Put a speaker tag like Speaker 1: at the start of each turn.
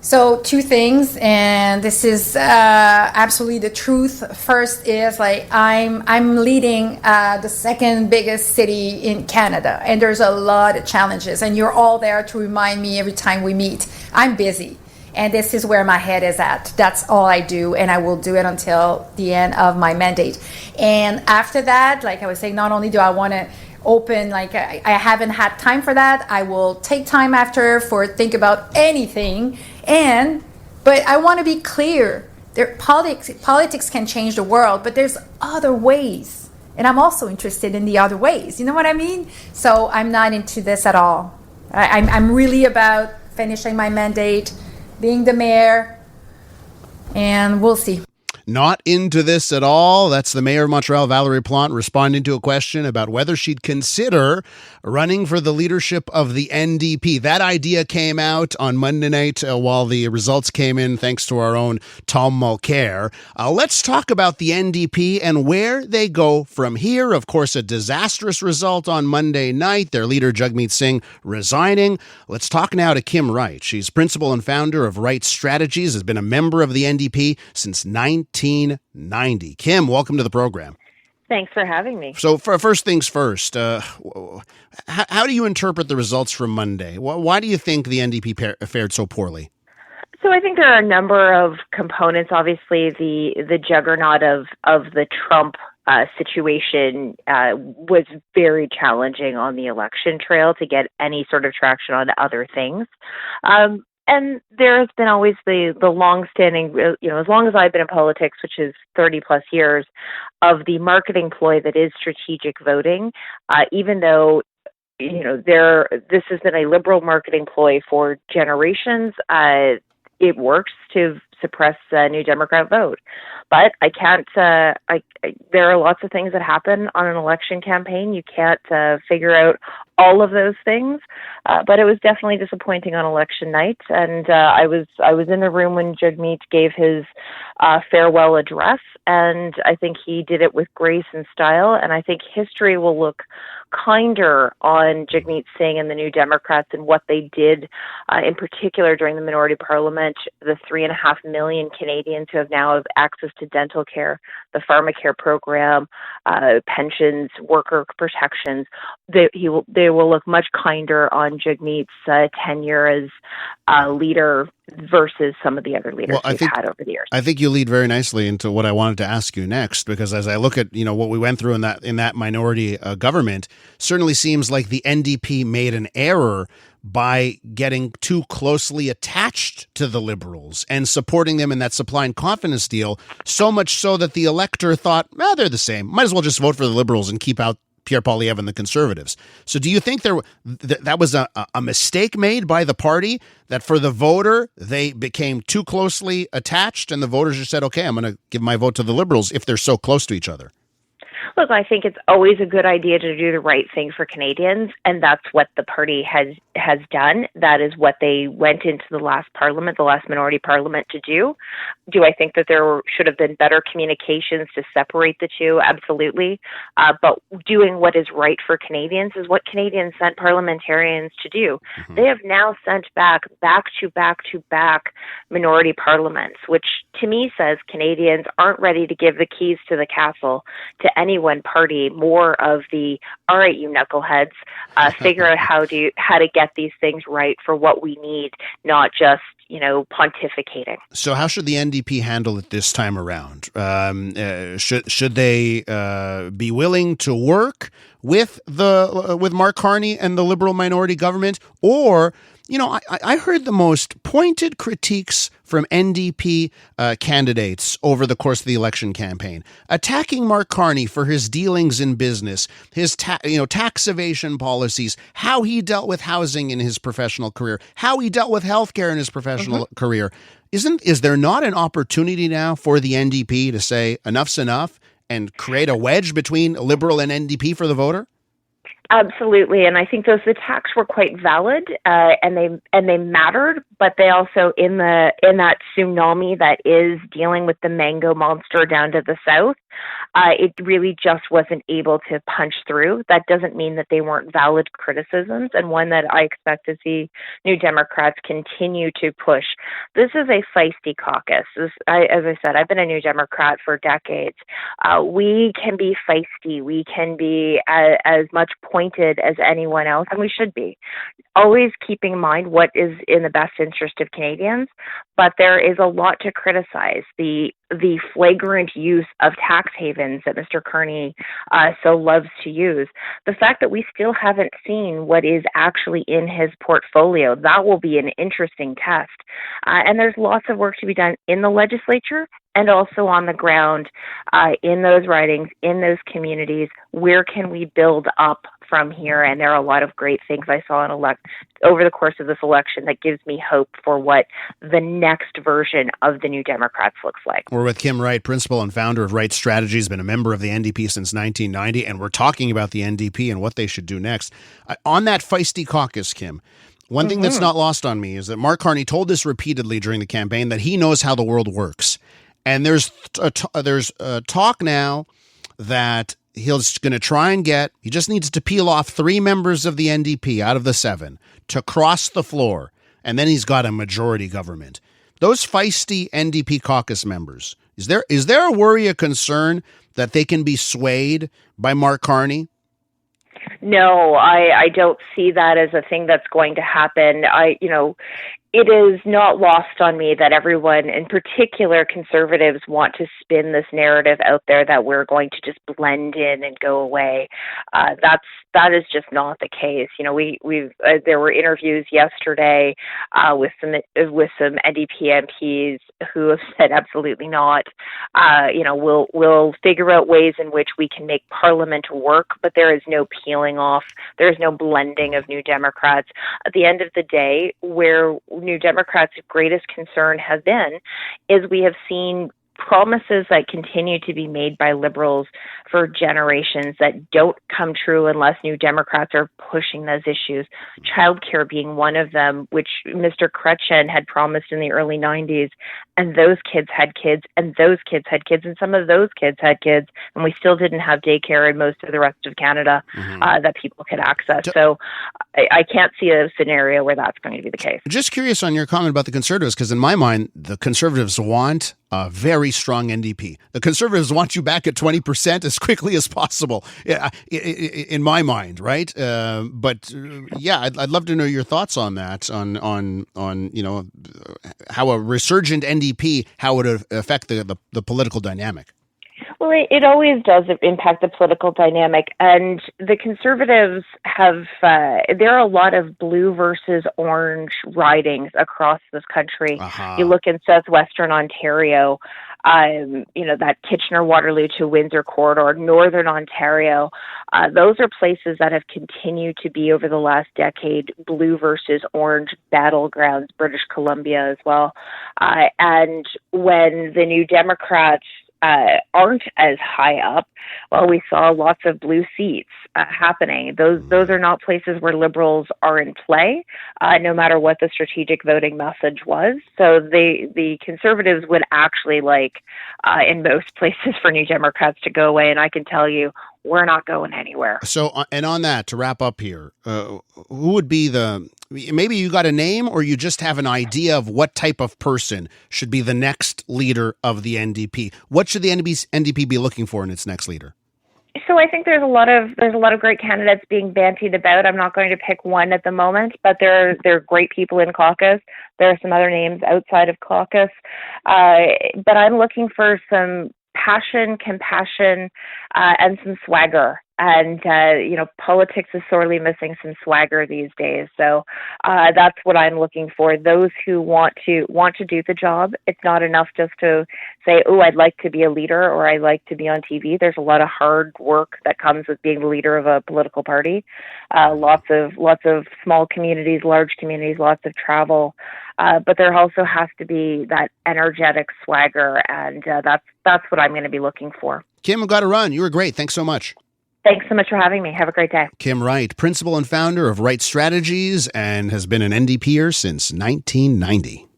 Speaker 1: So two things, and this is absolutely the truth. First is like I'm leading the second biggest city in Canada, and there's a lot of challenges, and you're all there to remind me every time we meet. I'm busy, and this is where my head is at. That's all I do, and I will do it until the end of my mandate. And after that, like I was saying, not only do I want to open, like I haven't had time for that. I will take time after for think about anything, but I want to be clear. Politics can change the world, but there's other ways, and I'm also interested in the other ways. You know what I mean? So I'm not into this at all. I'm really about finishing my mandate, being the mayor, and we'll see.
Speaker 2: Not into this at all. That's the mayor of Montreal, Valérie Plante, responding to a question about whether she'd consider running for the leadership of the NDP. That idea came out on Monday night while the results came in, thanks to our own Tom Mulcair. Let's talk about the NDP and where they go from here. Of course, a disastrous result on Monday night. Their leader, Jagmeet Singh, resigning. Let's talk now to Kim Wright. She's principal and founder of Wright Strategies, has been a member of the NDP since 1990. Kim, welcome to the program.
Speaker 3: Thanks for having me.
Speaker 2: So first things first, how do you interpret the results from Monday? Why do you think the NDP fared so poorly?
Speaker 3: So I think there are a number of components. Obviously, the juggernaut of the Trump situation was very challenging on the election trail to get any sort of traction on other things. And there has been always the long-standing, as long as I've been in politics, which is 30 plus years, of the marketing ploy that is strategic voting, even though, this has been a liberal marketing ploy for generations. It works to suppress New Democrat vote. But I can't, there are lots of things that happen on an election campaign. You can't figure out all of those things. But it was definitely disappointing on election night. And I was in the room when Jagmeet gave his farewell address. And I think he did it with grace and style. And I think history will look kinder on Jagmeet Singh and the New Democrats and what they did, in particular during the minority parliament, the 3.5 million Canadians who now have access to dental care, the pharmacare program, pensions, worker protections. They will look much kinder on Jagmeet's tenure as leader versus some of the other leaders we've had over the years.
Speaker 2: I think you lead very nicely into what I wanted to ask you next, because as I look at what we went through in that minority government, certainly seems like the NDP made an error by getting too closely attached to the Liberals and supporting them in that supply and confidence deal, so much so that the elector thought, they're the same. Might as well just vote for the Liberals and keep out Pierre Poilievre and the Conservatives. So do you think that was a mistake made by the party, that for the voter, they became too closely attached and the voters just said, okay, I'm going to give my vote to the Liberals if they're so close to each other?
Speaker 3: Look, I think it's always a good idea to do the right thing for Canadians, and that's what the party has done. That is what they went into the last minority parliament to do. Do I think that there should have been better communications to separate the two? Absolutely. But doing what is right for Canadians is what Canadians sent parliamentarians to do. Mm-hmm. They have now sent back to back minority parliaments, which to me says Canadians aren't ready to give the keys to the castle to any one party. More of the, all right, you knuckleheads, figure out how to get these things right for what we need, not just pontificating.
Speaker 2: So how should the NDP handle it this time around? Should they be willing to work with Mark Carney and the Liberal minority government? Or, I heard the most pointed critiques from NDP candidates over the course of the election campaign, attacking Mark Carney for his dealings in business, his tax evasion policies, how he dealt with housing in his professional career, how he dealt with healthcare in his professional career. Is there not an opportunity now for the NDP to say enough's enough and create a wedge between Liberal and NDP for the voter?
Speaker 3: Absolutely, and I think those attacks were quite valid, and they mattered. But they also in that tsunami that is dealing with the mango monster down to the south, it really just wasn't able to punch through. That doesn't mean that they weren't valid criticisms, and one that I expect to see New Democrats continue to push. This is a feisty caucus. As I said, I've been a New Democrat for decades. We can be feisty. We can be as much pointed as anyone else, and we should be. Always keeping in mind what is in the best interest of Canadians, but there is a lot to criticize. The flagrant use of tax havens that Mr. Carney so loves to use. The fact that we still haven't seen what is actually in his portfolio, that will be an interesting test. And there's lots of work to be done in the legislature and also on the ground in those ridings, in those communities. Where can we build up from here? And there are a lot of great things I saw over the course of this election that gives me hope for what the next version of the New Democrats looks like.
Speaker 2: We're with Kim Wright, principal and founder of Wright Strategies, been a member of the NDP since 1990, and we're talking about the NDP and what they should do next. On that feisty caucus, Kim, one thing that's not lost on me is that Mark Carney told us repeatedly during the campaign that he knows how the world works. And there's talk now that he's going to try and he just needs to peel off 3 members of the NDP out of the 7 to cross the floor, and then he's got a majority government. Those feisty NDP caucus members, is there a worry, a concern that they can be swayed by Mark Carney?
Speaker 3: No, I don't see that as a thing that's going to happen. It is not lost on me that everyone, in particular conservatives, want to spin this narrative out there that we're going to just blend in and go away. That is just not the case. There were interviews yesterday with some NDP MPs who have said absolutely not. We'll figure out ways in which we can make Parliament work, but there is no peeling off. There is no blending of New Democrats. At the end of the day, where New Democrats' greatest concern has been is we have seen promises that continue to be made by Liberals for generations that don't come true unless New Democrats are pushing those issues. Childcare being one of them, which Mr. Chrétien had promised in the early 90s, and those kids had kids, and those kids had kids, and some of those kids had kids, and we still didn't have daycare in most of the rest of Canada that people could access. So I can't see a scenario where that's going to be the case.
Speaker 2: Just curious on your comment about the Conservatives, because in my mind, the Conservatives want a very strong NDP. The Conservatives want you back at 20% as quickly as possible, in my mind, right? But I'd love to know your thoughts on that, on how a resurgent NDP, how it would affect the political dynamic.
Speaker 3: Well, it always does impact the political dynamic, and the Conservatives have, there are a lot of blue versus orange ridings across this country. You look in southwestern Ontario, that Kitchener-Waterloo to Windsor corridor, northern Ontario, those are places that have continued to be over the last decade blue versus orange battlegrounds, British Columbia as well. And when the New Democrats aren't as high up, well, we saw lots of blue seats happening. Those are not places where Liberals are in play, no matter what the strategic voting message was. So the Conservatives would actually like, in most places, for New Democrats to go away, and I can tell you, we're not going anywhere.
Speaker 2: So, and on that, to wrap up here, who would be maybe you got a name, or you just have an idea of what type of person should be the next leader of the NDP? What should the NDP be looking for in its next leader?
Speaker 3: So I think there's a lot of great candidates being bantied about. I'm not going to pick one at the moment, but there are great people in caucus. There are some other names outside of caucus, but I'm looking for some passion, compassion, and some swagger. And, politics is sorely missing some swagger these days. So that's what I'm looking for. Those who want to do the job. It's not enough just to say, oh, I'd like to be a leader or I like to be on TV. There's a lot of hard work that comes with being the leader of a political party. Lots of small communities, large communities, lots of travel. But there also has to be that energetic swagger, and that's what I'm going to be looking for.
Speaker 2: Kim, I've got to run. You were great. Thanks so much.
Speaker 3: Thanks so much for having me. Have a great day.
Speaker 2: Kim Wright, principal and founder of Wright Strategies, and has been an NDPer since 1990.